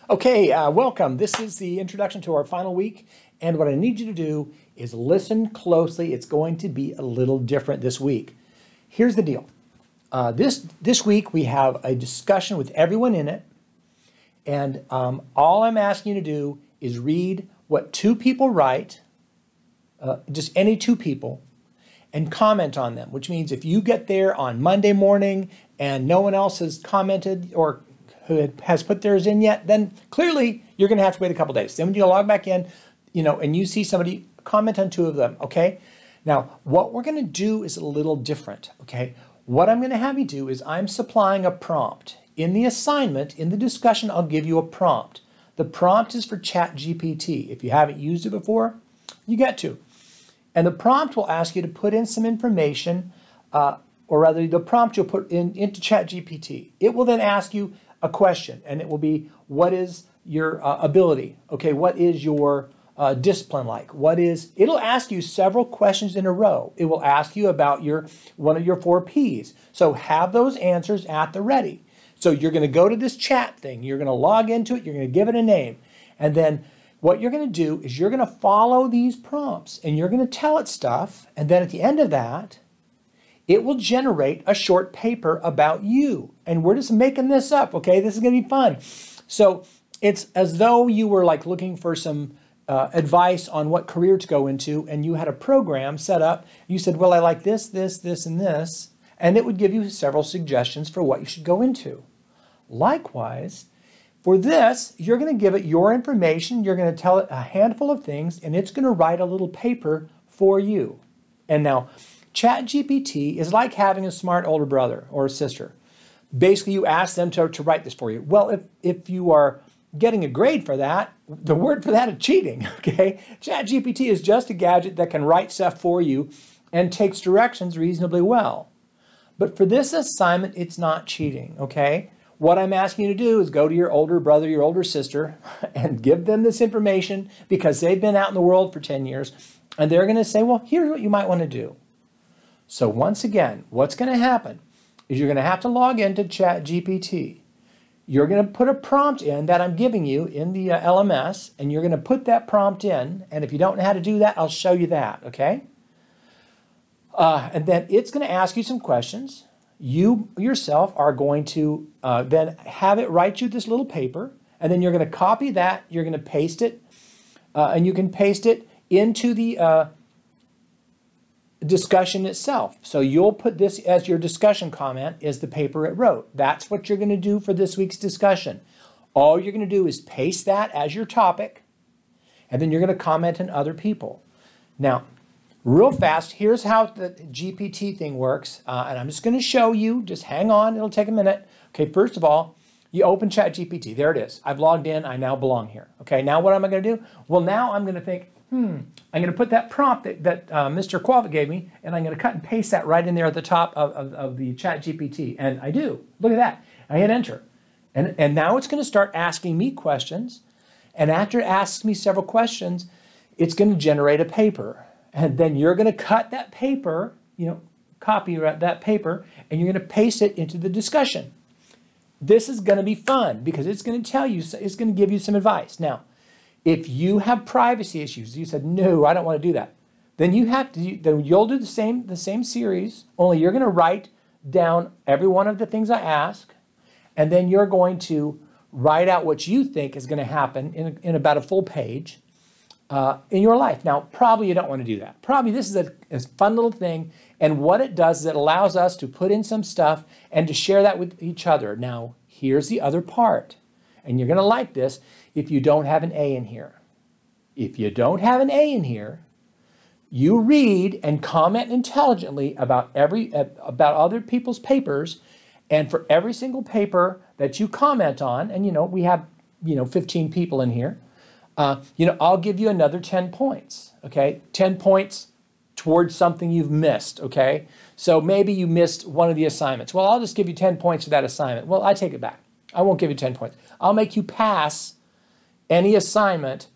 Okay, welcome. This is the introduction to our final week, and what I need you to do is listen closely. It's going to be a little different this week. Here's the deal. This week we have a discussion with everyone in it, and all I'm asking you to do is read what two people write, just any two people, and comment on them, which means if you get there on Monday morning and no one else has commented or who has put theirs in yet, then clearly you're going to have to wait a couple days. Then when you log back in, and you see somebody comment on two of them, okay? Now, what we're going to do is a little different, okay? What I'm going to have you do is I'm supplying a prompt. In the assignment, in the discussion, I'll give you a prompt. The prompt is for ChatGPT. If you haven't used it before, you get to. And the prompt will ask you to put in some information, or rather the prompt you'll put into ChatGPT. It will then ask you a question, and it will be, what is your ability? Okay, what is your discipline like? It'll ask you several questions in a row. It will ask you about one of your 4 Ps. So have those answers at the ready. So you're going to go to this chat thing, you're going to log into it, you're going to give it a name, and then what you're going to do is you're going to follow these prompts, and you're going to tell it stuff, and then at the end of that, it will generate a short paper about you. And we're just making this up, okay? This is going to be fun. So it's as though you were like looking for some advice on what career to go into, and you had a program set up. You said, well, I like this, this, this, and this. And it would give you several suggestions for what you should go into. Likewise, for this, you're going to give it your information. You're going to tell it a handful of things, and it's going to write a little paper for you. And now, ChatGPT is like having a smart older brother or sister. Basically, you ask them to write this for you. Well, if you are getting a grade for that, the word for that is cheating, okay? ChatGPT is just a gadget that can write stuff for you and takes directions reasonably well. But for this assignment, it's not cheating, okay? What I'm asking you to do is go to your older brother, your older sister, and give them this information because they've been out in the world for 10 years, and they're going to say, well, here's what you might want to do. So once again, what's going to happen is you're going to have to log into ChatGPT. You're going to put a prompt in that I'm giving you in the LMS, and you're going to put that prompt in. And if you don't know how to do that, I'll show you that, okay? And then it's going to ask you some questions. You yourself are going to then have it write you this little paper, and then you're going to copy that. You're going to paste it, and you can paste it into the discussion itself. So you'll put this as your discussion comment is the paper it wrote. That's what you're going to do for this week's discussion. All you're going to do is paste that as your topic, and then you're going to comment on other people. Now, real fast, here's how the GPT thing works, and I'm just going to show you. Just hang on. It'll take a minute. Okay, first of all, you open ChatGPT. There it is. I've logged in. I now belong here. Okay, now what am I going to do? Well, now I'm going to think, I'm going to put that prompt that Mr. Qualvik gave me, and I'm going to cut and paste that right in there at the top of the ChatGPT. And I do. Look at that. I hit enter. And now it's going to start asking me questions. And after it asks me several questions, it's going to generate a paper. And then you're going to cut that paper, copy that paper, and you're going to paste it into the discussion. This is going to be fun because it's going to tell you, it's going to give you some advice. Now, if you have privacy issues, you said, no, I don't want to do that, then you'll do the same series, only you're going to write down every one of the things I ask, and then you're going to write out what you think is going to happen in about a full page in your life. Now, probably you don't want to do that. Probably this is a fun little thing, and what it does is it allows us to put in some stuff and to share that with each other. Now, here's the other part, and you're going to like this. If you don't have an A in here. If you don't have an A in here, you read and comment intelligently about other people's papers, and for every single paper that you comment on, and we have 15 people in here, I'll give you another 10 points, okay? 10 points towards something you've missed, okay? So maybe you missed one of the assignments. Well, I'll just give you 10 points for that assignment. Well, I take it back. I won't give you 10 points. I'll make you pass any assignment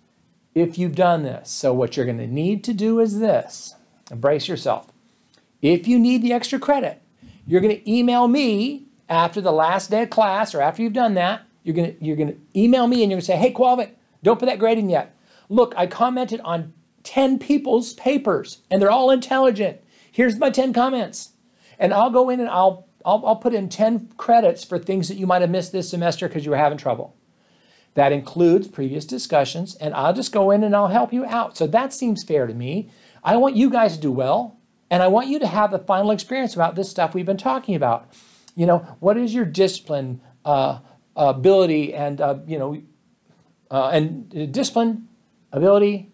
if you've done this. So what you're going to need to do is this. Embrace yourself. If you need the extra credit, you're going to email me after the last day of class or after you've done that, You're gonna email me and you're gonna say, hey, Qualvik, don't put that grade in yet. Look, I commented on 10 people's papers and they're all intelligent. Here's my 10 comments. And I'll go in and I'll put in 10 credits for things that you might have missed this semester because you were having trouble. That includes previous discussions, and I'll just go in and I'll help you out. So that seems fair to me. I want you guys to do well, and I want you to have the final experience about this stuff we've been talking about. You know, what is your discipline, ability, and, and discipline, ability,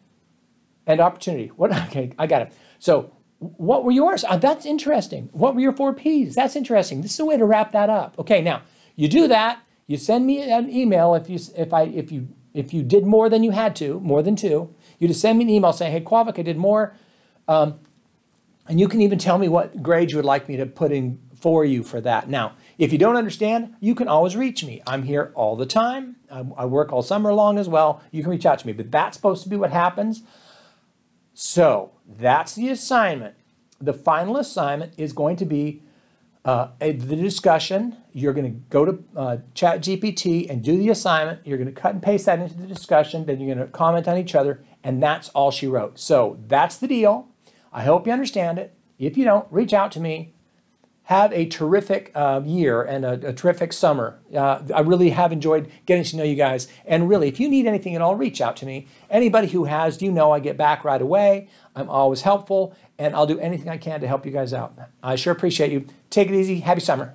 and opportunity. Okay, I got it. So what were yours? That's interesting. What were your 4 Ps? That's interesting. This is a way to wrap that up. Okay, now you do that. You send me an email if you did more than you had to, more than 2. You just send me an email saying, hey, Qualvik, I did more. And you can even tell me what grade you would like me to put in for you for that. Now, if you don't understand, you can always reach me. I'm here all the time. I work all summer long as well. You can reach out to me, but that's supposed to be what happens. So that's the assignment. The final assignment is going to be the discussion. You're going to go to ChatGPT and do the assignment. You're going to cut and paste that into the discussion. Then you're going to comment on each other, and that's all she wrote. So that's the deal. I hope you understand it. If you don't, reach out to me. Have a terrific year and a terrific summer. I really have enjoyed getting to know you guys. And really, if you need anything at all, reach out to me. Anybody who has, you know I get back right away. I'm always helpful, and I'll do anything I can to help you guys out. I sure appreciate you. Take it easy. Happy summer.